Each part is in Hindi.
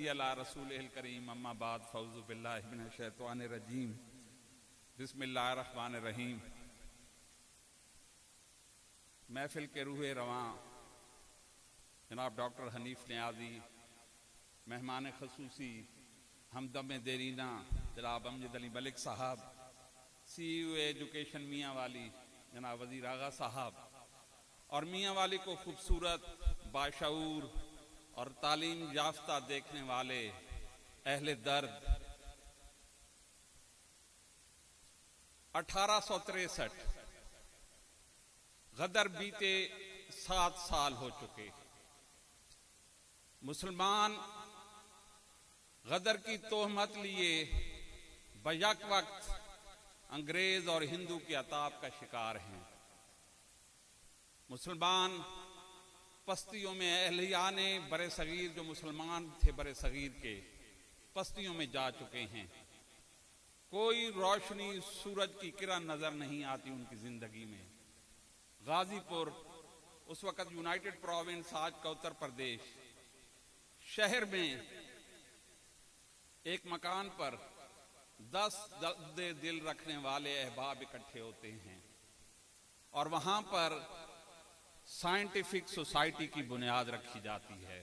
सल्ली अला रसूलिल करीम अम्मा बाद फौज़ु बिल्लाहि मिनश शैतानिर रजीम बिस्मिल्लाहिर रहमानिर रहीम। महफिल के रूहे रवां जनाब डॉक्टर हनीफ न्याजी, मेहमान खसूसी हमदम देरीना जनाब अमजद अली मलिक साहब, CEO एजुकेशन मियाँ वाली जनाब वज़ीर आगा साहब, और मियाँ वाली को खूबसूरत, बाशऊर और तालीम याफ्ता देखने वाले अहले दर्द, 1863 गदर बीते 7 साल हो चुके। मुसलमान गदर की तोहमत लिए बयक वक्त अंग्रेज और हिंदू के अताब का शिकार हैं। मुसलमान पस्तियों में अहलियाने बरे सगीर, जो मुसलमान थे बरे सगीर के, पस्तियों में जा चुके हैं। कोई रोशनी, सूरज की किरण नजर नहीं आती उनकी जिंदगी में। गाजीपुर, उस वक्त यूनाइटेड प्रोविंस, आज का उत्तर प्रदेश, शहर में एक मकान पर 10 दर्द दिल रखने वाले अहबाब इकट्ठे होते हैं और वहां पर साइंटिफिक सोसाइटी की बुनियाद रखी जाती है।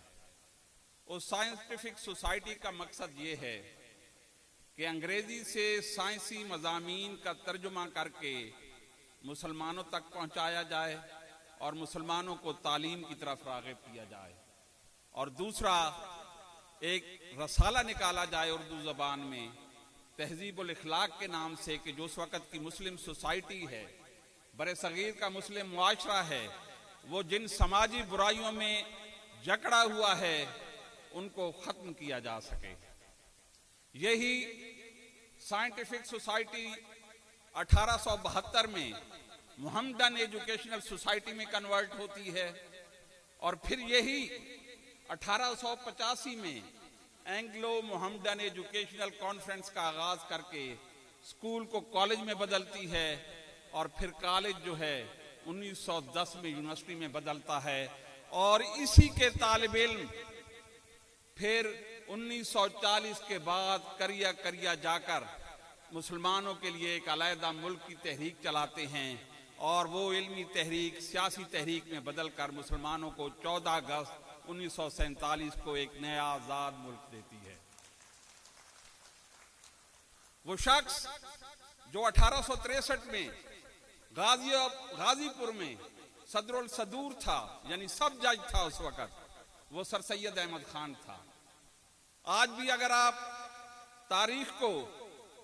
उस साइंटिफिक सोसाइटी का मकसद ये है कि अंग्रेजी से साइंसी मज़ामीन का तर्जुमा करके मुसलमानों तक पहुंचाया जाए और मुसलमानों को तालीम की तरफ राग़िब किया जाए। और दूसरा, एक रसाला निकाला जाए उर्दू ज़बान में तहज़ीबुल इखलाक के नाम से, कि जो उस वक़्त की मुस्लिम सोसाइटी है, बरे सगीर का मुस्लिम मुआशरा है, वो जिन समाजी बुराइयों में जकड़ा हुआ है उनको ख़त्म किया जा सके। यही साइंटिफिक सोसाइटी 1872 में मोहम्मदन एजुकेशनल सोसाइटी में कन्वर्ट होती है और फिर यही 1885 में एंग्लो मोहम्मदन एजुकेशनल कॉन्फ्रेंस का आगाज करके स्कूल को कॉलेज में बदलती है और फिर कॉलेज जो है 1910 में यूनिवर्सिटी में बदलता है। और इसी के तालिब इल्म फिर 1940 के बाद करिया करिया जाकर मुसलमानों के लिए एक अलहदा मुल्क की तहरीक चलाते हैं और वो इल्मी तहरीक सियासी तहरीक में बदलकर मुसलमानों को 14 अगस्त 1947 को एक नया आजाद मुल्क देती है। वो शख्स जो 1863 में गाजीपुर में सदरुल सदूर था, यानी सब जज था उस वक्त, वो सर सैयद अहमद खान था। आज भी अगर आप तारीख को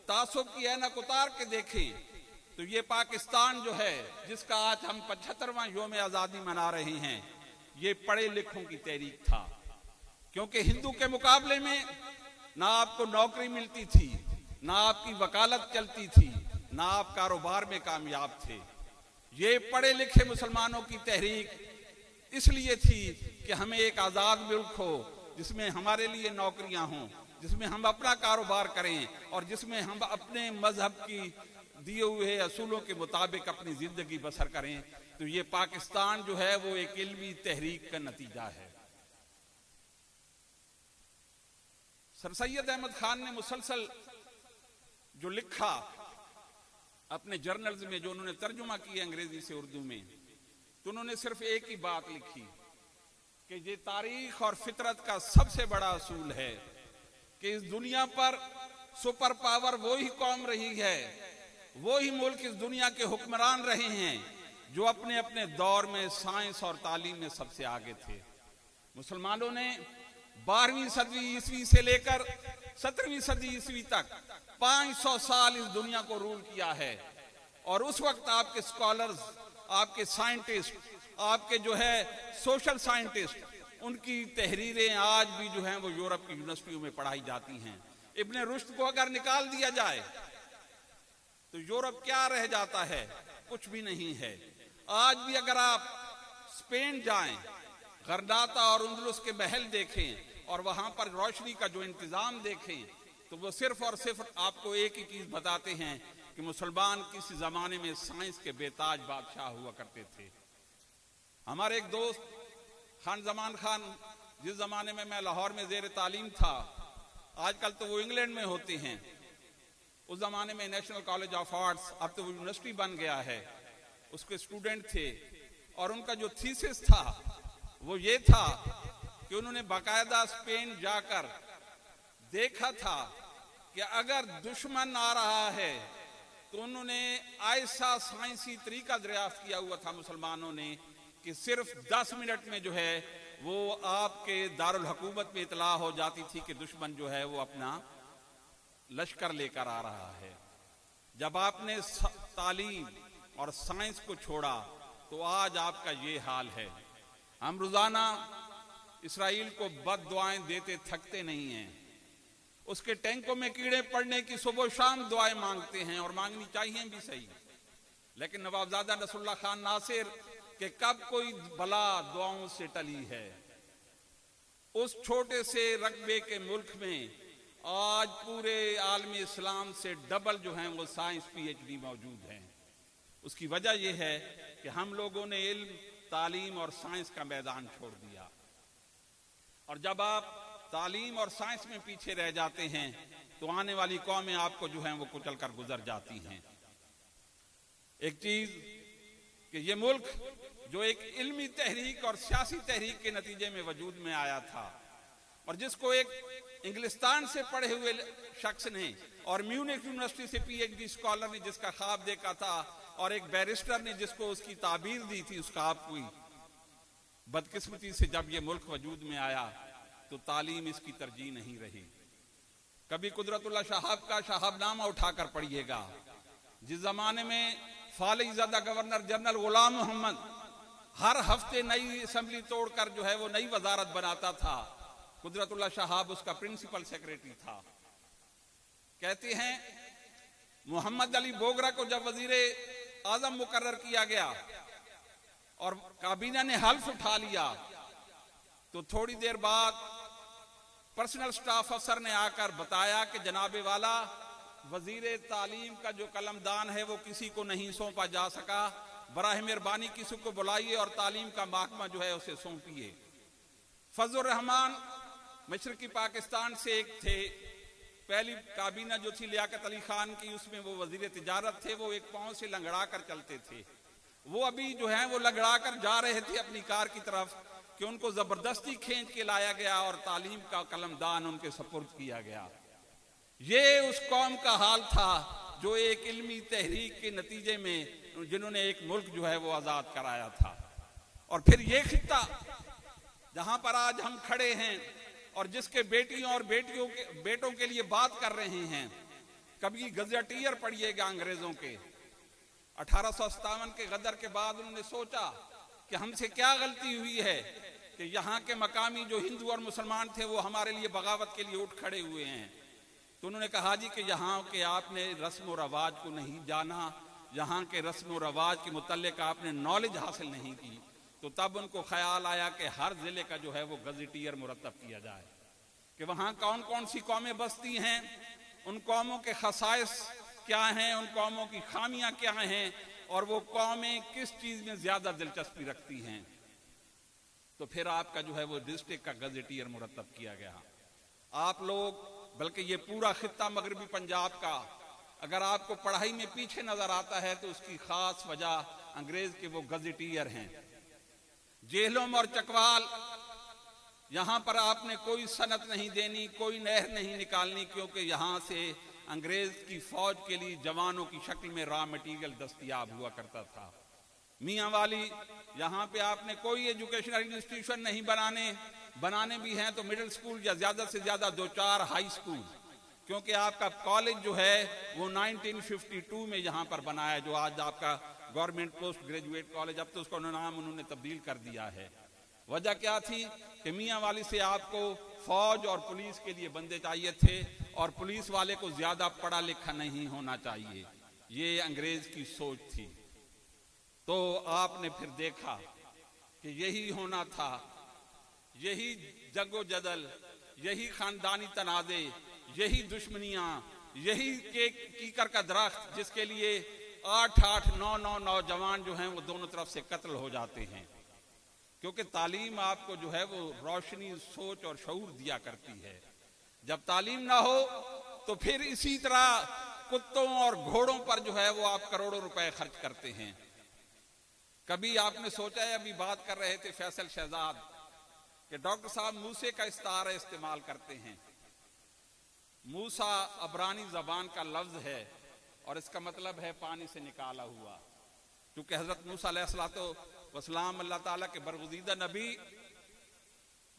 तासुब की ऐनक उतार के देखें तो ये पाकिस्तान जो है, जिसका आज हम 75वां यौम आज़ादी मना रहे हैं, ये पढ़े लिखों की तहरीक था। क्योंकि हिंदू के मुकाबले में ना आपको नौकरी मिलती थी, ना आपकी वकालत चलती थी, ना आप कारोबार में कामयाब थे। ये पढ़े लिखे मुसलमानों की तहरीक इसलिए थी कि हमें एक आज़ाद मुल्क हो जिसमें हमारे लिए नौकरियां हों, जिसमें हम अपना कारोबार करें और जिसमें हम अपने मजहब की दिए हुए असूलों के मुताबिक अपनी जिंदगी बसर करें। तो ये पाकिस्तान जो है वो एक इल्मी तहरीक का नतीजा है। सर सैयद अहमद खान ने मुसलसल जो लिखा अपने जर्नल्स में, जो उन्होंने तर्जुमा किया अंग्रेजी से उर्दू में, तो उन्होंने सिर्फ एक ही बात लिखी कि ये तारीख और फितरत का सबसे बड़ा असूल है कि इस दुनिया पर सुपर पावर वो ही कौम रही है, वो ही मुल्क इस दुनिया के हुक्मरान रहे हैं जो अपने अपने दौर में साइंस और तालीम में सबसे आगे थे। मुसलमानों ने 12वीं सदी ईस्वी से लेकर 17वीं सदी ईस्वी तक 500 साल इस दुनिया को रूल किया है। और उस वक्त आपके स्कॉलर्स, आपके साइंटिस्ट, आपके जो है सोशल साइंटिस्ट, उनकी तहरीरें आज भी जो हैं वो यूरोप की यूनिवर्सिटियों में पढ़ाई जाती हैं। इब्ने रुश्द को अगर निकाल दिया जाए तो यूरोप क्या रह जाता है? कुछ भी नहीं है। आज भी अगर आप स्पेन जाएं, गरनाता और उंदलुस के महल देखें और वहां पर रोशनी का जो इंतजाम देखें, तो वो सिर्फ और सिर्फ आपको एक ही चीज बताते हैं कि मुसलमान किसी जमाने में साइंस के बेताज बादशाह हुआ करते थे। हमारे एक दोस्त खान जमान खान जिस जमाने में मैं लाहौर में जेर तालीम था, आजकल तो वो इंग्लैंड में होते हैं, उस जमाने में नेशनल कॉलेज ऑफ आर्ट्स, अब तो वो यूनिवर्सिटी बन गया है, उसके स्टूडेंट थे और उनका जो थीसिस था वो ये था कि उन्होंने बाकायदा स्पेन जाकर देखा था कि अगर दुश्मन आ रहा है तो उन्होंने ऐसा साइंसी तरीका दरियाफ्त किया हुआ था मुसलमानों ने कि सिर्फ 10 मिनट में जो है वो आपके दारुल हुकूमत में इतला हो जाती थी कि दुश्मन जो है वो अपना लश्कर लेकर आ रहा है। जब आपने तालीम और साइंस को छोड़ा तो आज आपका ये हाल है। हम रोजाना इसराइल को बद दुआएं देते थकते नहीं हैं, उसके टैंकों में कीड़े पड़ने की सुबह शाम दुआएं मांगते हैं और मांगनी चाहिए भी सही, लेकिन नवाबजादा नसरुल्लाह खान नासिर के कब कोई बला दुआओं से टली है। उस छोटे से रकबे के मुल्क में आज पूरे आलम इस्लाम से डबल जो हैं वो साइंस पीएचडी मौजूद हैं। उसकी वजह यह है कि हम लोगों ने इल्म, तालीम और साइंस का मैदान छोड़ दिया, और जब आप तालीम और साइंस में पीछे रह जाते हैं तो आने वाली कौमें आपको जो हैं वो कुचल कर गुजर जाती हैं। एक चीज कि ये मुल्क जो एक इल्मी तहरीक और सियासी तहरीक के नतीजे में वजूद में आया था, और जिसको एक इंग्लिस्तान से पढ़े हुए शख्स ने और म्यूनिख यूनिवर्सिटी से पीएचडी स्कॉलर ने जिसका ख्वाब देखा था, और एक बैरिस्टर ने जिसको उसकी ताबीर दी थी, उस ख्वाब की बदकिस्मती से जब ये मुल्क वजूद में आया तो तालीम इसकी तरजीह नहीं रही। कभी कुदरतुल्लाह साहब का शहाबनामा उठाकर पढ़िएगा, जिस जमाने में फालिज़ादा गवर्नर जनरल गुलाम मोहम्मद हर हफ्ते नई असेंबली तोड़कर जो है वो नई वजारत बनाता था, कुदरतुल्लाह साहब उसका प्रिंसिपल सेक्रेटरी था। कहते हैं मोहम्मद अली बोगरा को जब वजीरे आजम मुकर्रर किया गया और काबीना ने हल्फ उठा लिया तो थोड़ी देर बाद पर्सनल स्टाफ अफसर ने आकर बताया कि जनाबे वाला वजीरे तालीम का जो कलमदान है वो किसी को नहीं सौंपा जा सका, बराह मेहरबानी किसी को बुलाइए और तालीम का महकमा जो है उसे सौंपिए। फजलुर रहमान मशरकी पाकिस्तान से एक थे, पहली काबीना जो थी लियाकत अली खान की, उसमें वो वजीर तिजारत थे, वो एक पांव से लंगड़ा कर चलते थे। वो अभी जो है वो लंगड़ा कर जा रहे थे अपनी कार की तरफ कि उनको जबरदस्ती खींच के लाया गया और तालीम का कलमदान उनके सपुर्द किया गया। ये उस कौम का हाल था जो एक इल्मी तहरीक के नतीजे में जिन्होंने एक मुल्क जो है वो आजाद कराया था। और फिर ये खित्ता जहां पर आज हम खड़े हैं और जिसके बेटियों और बेटों के लिए बात कर रहे हैं, कभी गजेटियर पढ़िएगा अंग्रेजों के 1857 के गदर के बाद उन्होंने सोचा कि हमसे क्या गलती हुई है कि यहाँ के मकामी जो हिंदू और मुसलमान थे वो हमारे लिए बगावत के लिए उठ खड़े हुए हैं। तो उन्होंने कहा जी कि यहाँ के आपने रस्म और रवाज को नहीं जाना, यहाँ के रस्म और रवाज के मुतल्लिक आपने नॉलेज हासिल नहीं की। तो तब उनको ख्याल आया कि हर जिले का जो है वो गजेटियर मुरतब किया जाए कि वहाँ कौन कौन सी कौमें बसती हैं, उन कौमों के खसाइस क्या हैं, उन कौमों की खामियां क्या हैं और वो कौमें किस चीज में ज्यादा दिलचस्पी रखती हैं। तो फिर आपका जो है वो डिस्ट्रिक्ट का गजेटियर मुरतब किया गया। आप लोग बल्कि ये पूरा खित्ता मगरबी पंजाब का अगर आपको पढ़ाई में पीछे नजर आता है तो उसकी खास वजह अंग्रेज के वो गजेटियर हैं। जेहलम और चकवाल यहां पर आपने कोई सनत नहीं देनी, कोई नहर नहीं निकालनी, क्योंकि यहां से अंग्रेज की फौज के लिए जवानों की शक्ल में रॉ मटेरियल दस्तयाब हुआ करता था। मियां वाली यहां पे आपने कोई एजुकेशनल इंस्टीट्यूशन नहीं बनाने भी हैं तो मिडिल स्कूल या ज्यादा से ज्यादा 2-4 हाई स्कूल, क्योंकि आपका कॉलेज जो है वो 1952 में यहां पर बना है, जो आज आपका गवर्नमेंट पोस्ट ग्रेजुएट कॉलेज, अब तो उसका नाम उन्होंने तब्दील कर दिया है। वजह क्या थी कि मियां वाली से आपको फौज और पुलिस के लिए बंदे चाहिए थे और पुलिस वाले को ज्यादा पढ़ा लिखा नहीं होना चाहिए, ये अंग्रेज की सोच थी। तो आपने फिर देखा कि यही होना था, यही जगोजदल, यही खानदानी तनाजे, यही दुश्मनियां, यही कीकर का दरख्त जिसके लिए 8-8, 9-9 नौजवान जो हैं वो दोनों तरफ से कत्ल हो जाते हैं। क्योंकि तालीम आपको जो है वो रोशनी, सोच और शऊर दिया करती है। जब तालीम ना हो तो फिर इसी तरह कुत्तों और घोड़ों पर जो है वो आप करोड़ों रुपए खर्च करते हैं। कभी आपने सोचा है, अभी बात कर रहे थे फैसल शहजाद कि डॉक्टर साहब मूसे का इस्तारा इस्तेमाल करते हैं। मूसा अबरानी जबान का लफ्ज है और इसका मतलब है पानी से निकाला हुआ। क्योंकि हजरत मूसा अलैहिस्सलाम अल्लाह ताला के बरगुज़ीदा नबी,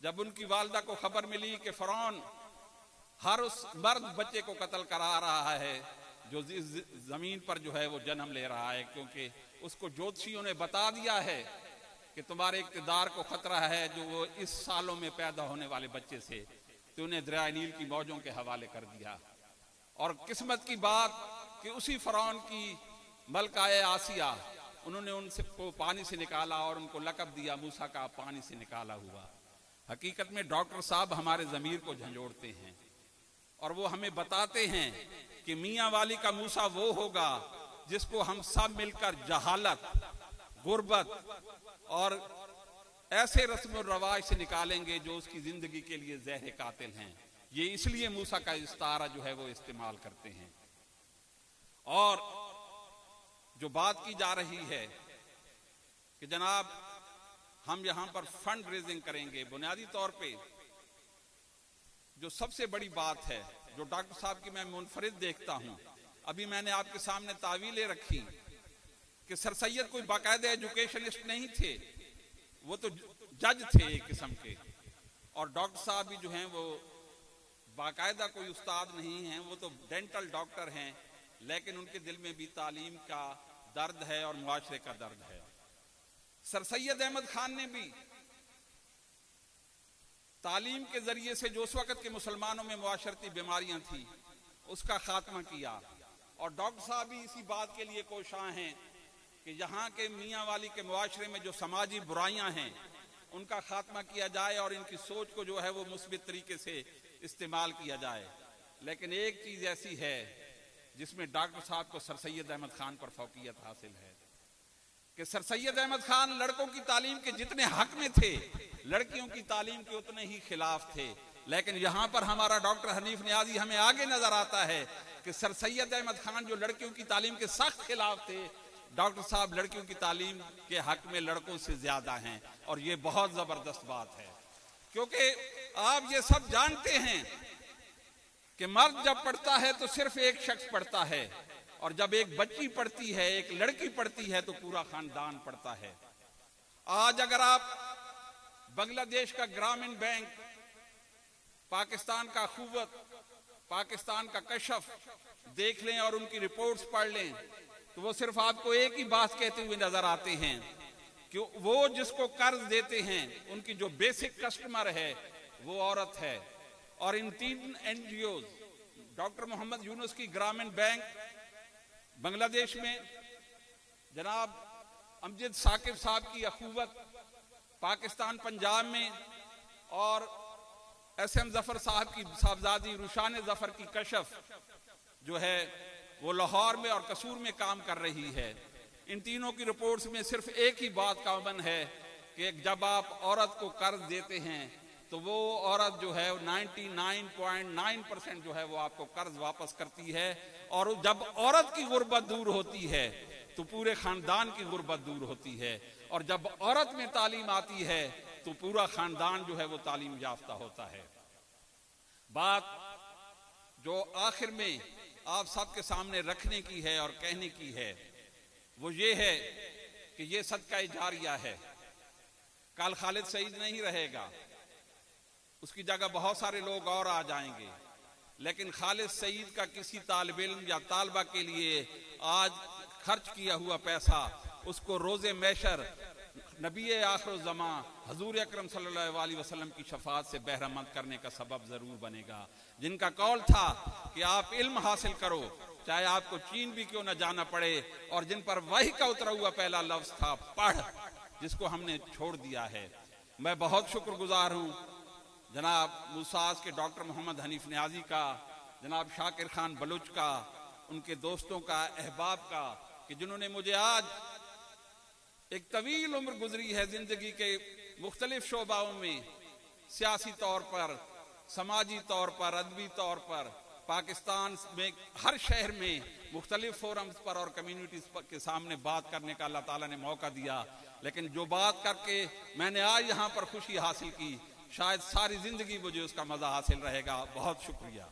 जब उनकी वालदा को खबर मिली कि फरौन हर उस मर्द बच्चे को कत्ल करा रहा है जो जमीन पर जो है वो जन्म ले रहा है, क्योंकि उसको ज्योतिषियों ने बता दिया है कि तुम्हारे इक़्तिदार को खतरा है जो वो इस सालों में पैदा होने वाले बच्चे से, तो उन्हें दरिया नील की मौजों के हवाले कर दिया। और किस्मत की बात कि उसी फरौन की मलकाए आसिया, उन्होंने उनसे को पानी से निकाला और उनको लक़ब दिया मूसा का पानी से निकाला हुआ। हकीकत में डॉक्टर साहब हमारे ज़मीर को झंझोड़ते हैं और वो हमें बताते हैं कि मियाँ वाली का मूसा वो होगा जिसको हम सब मिलकर जहालत, गुर्बत और ऐसे रस्म और रवाज से निकालेंगे जो उसकी जिंदगी के लिए ज़हर कातिल हैं। ये इसलिए मूसा का इस्तारा जो है वो इस्तेमाल करते हैं। और जो बात की जा रही है कि जनाब हम यहां पर फंड रेजिंग करेंगे, बुनियादी तौर पे जो सबसे बड़ी बात है जो डॉक्टर साहब की मैं मुनफरिद देखता हूं, अभी मैंने आपके सामने तावीलें रखी कि सर सैयद कोई बाकायदा एजुकेशनिस्ट नहीं थे, वो तो जज थे एक किस्म के, और डॉक्टर साहब भी जो हैं वो बाकायदा कोई उस्ताद नहीं हैं, वो तो डेंटल डॉक्टर हैं, लेकिन उनके दिल में भी तालीम का दर्द है और मुआशरे का दर्द है। सर सैयद अहमद खान ने भी तालीम के जरिए से जो उस वक्त के मुसलमानों में मुआशरती बीमारियां थी उसका खात्मा किया, और डॉक्टर साहब भी इसी बात के लिए कोशां हैं कि यहाँ के मियाँ वाली के मुआशरे में जो समाजी बुराइयां हैं उनका खात्मा किया जाए और इनकी सोच को जो है वो मुस्बित तरीके से इस्तेमाल किया जाए। लेकिन एक चीज ऐसी है जिसमें डॉक्टर साहब को सर सैयद अहमद खान पर फौकियत हासिल है कि सर सैयद अहमद खान लड़कों की तालीम के जितने हक में थे, लड़कियों की तालीम के उतने ही खिलाफ थे। लेकिन यहाँ पर हमारा डॉक्टर हनीफ नियाजी हमें आगे नजर आता है कि सर सैयद अहमद खान जो लड़कियों की तालीम के सख्त खिलाफ थे, डॉक्टर साहब लड़कियों की तालीम के हक में लड़कों से ज्यादा हैं। और ये बहुत जबरदस्त बात है, क्योंकि आप ये सब जानते हैं कि मर्द जब पढ़ता है तो सिर्फ एक शख्स पढ़ता है, और जब एक बच्ची पढ़ती है, एक लड़की पढ़ती है, तो पूरा खानदान पढ़ता है। आज अगर आप बांग्लादेश का ग्रामीण बैंक, पाकिस्तान का खुवत, पाकिस्तान का कशफ देख लें और उनकी रिपोर्ट्स पढ़ लें, तो वो सिर्फ आपको एक ही बात कहते हुए नजर आते हैं कि वो जिसको कर्ज देते हैं उनकी जो बेसिक कस्टमर है वो औरत है। और इन 3 NGO, डॉक्टर मोहम्मद यूनुस की ग्रामीण बैंक बांग्लादेश में, जनाब अमजद साकिब साहब की अखुवत पाकिस्तान पंजाब में, और SM जफर साहब की साहबजादी रुशान जफर की कशफ जो है वो लाहौर में और कसूर में काम कर रही है। इन तीनों की रिपोर्ट्स में सिर्फ एक ही बात कॉमन है कि जब आप औरत को कर्ज देते हैं तो वो औरत जो है 99.9% जो है वो आपको कर्ज वापस करती है, और जब औरत की गुर्बत दूर होती है तो पूरे खानदान की गुर्बत दूर होती है, और जब औरत में तालीम आती है तो पूरा खानदान जो है वो तालीम याफ्ता होता है। बात जो आखिर में आप सबके सामने रखने की है और कहने की है वो ये है कि ये सदका जारिया है। कल खालिद सईद नहीं रहेगा, उसकी जगह बहुत सारे लोग और आ जाएंगे, लेकिन खालिद सईद का किसी तालिब इल्म या तालबा के लिए आज खर्च किया हुआ पैसा उसको रोजे मैशर नबी आखिर ज़मा हजूर अकरम सल्लल्लाहु अलैहि वसल्लम की शफात से बहरामंद करने का सबब जरूर बनेगा। जिनका कौल था कि आप इल्म हासिल करो चाहे आपको चीन भी क्यों न जाना पड़े, और जिन पर वही का उतरा हुआ पहला लफ्ज था पढ़, जिसको हमने छोड़ दिया है। मैं बहुत शुक्रगुजार हूँ जनाब मूसास के डॉक्टर मोहम्मद हनीफ नियाजी का, जनाब शाकिर खान बलूच का, उनके दोस्तों का, अहबाब का, कि जिन्होंने मुझे आज एक तवील उम्र गुजरी है जिंदगी के मुख्तलिफ शोबाओं में, सियासी तौर पर, समाजी तौर पर, अदबी तौर पर पाकिस्तान में हर शहर में मुख्तलिफ फोरम्स पर और कम्युनिटीज के सामने बात करने का अल्लाह ताला ने मौका दिया। लेकिन जो बात करके मैंने आज यहाँ पर खुशी हासिल की, शायद सारी जिंदगी मुझे उसका मजा हासिल रहेगा। बहुत शुक्रिया।